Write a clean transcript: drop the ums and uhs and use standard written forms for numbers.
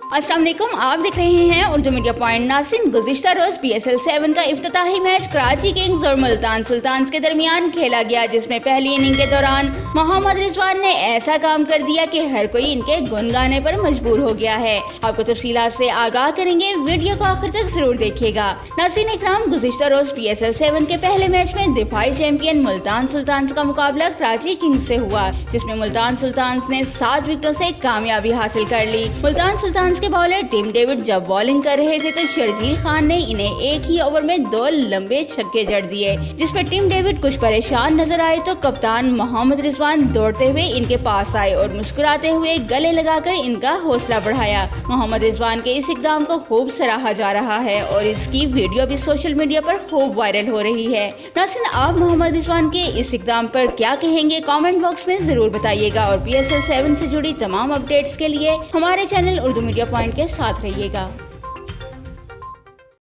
अस्सलाम वालेकुम, आप देख रहे हैं उर्दू मीडिया पॉइंट। नाज़रीन, गुज़िश्ता रोज PSL 7 का इफ्तिताही मैच कराची किंग्स और मुल्तान सुल्तान्स के दरमियान खेला गया, जिसमें पहली इनिंग के दौरान मोहम्मद रिजवान ने ऐसा काम कर दिया कि हर कोई इनके गुन गाने पर मजबूर हो गया है। आपको तफसीलात से आगाह करेंगे, वीडियो को आखिर तक जरूर देखिएगा। नाज़रीन इकराम, गुज़िश्ता रोज PSL 7 के पहले मैच में दिफाई चैंपियन मुल्तान सुल्तान्स का मुकाबला कराची किंग्स से हुआ, जिसमें मुल्तान सुल्तान्स ने 7 विकेटों से कामयाबी हासिल कर ली। मुल्तान सुल्तान्स के बॉलर टिम डेविड जब बॉलिंग कर रहे थे तो शर्जील खान ने इन्हें एक ही ओवर में 2 लंबे छक्के जड़ दिए, जिसमें टिम डेविड कुछ परेशान नजर आए तो कप्तान मोहम्मद रिजवान दौड़ते हुए इनके पास आए और मुस्कुराते हुए गले लगाकर इनका हौसला बढ़ाया। मोहम्मद रिजवान के इस इकदाम को खूब सराहा जा रहा है और इसकी वीडियो भी सोशल मीडिया पर खूब वायरल हो रही है। नाज़रीन, आप मोहम्मद रिजवान के इस इकदाम पर क्या कहेंगे, कमेंट बॉक्स में जरूर बताइएगा और PSL 7 से जुड़ी तमाम अपडेट्स के लिए हमारे चैनल उर्दू मीडिया पॉइंट के साथ रहिएगा।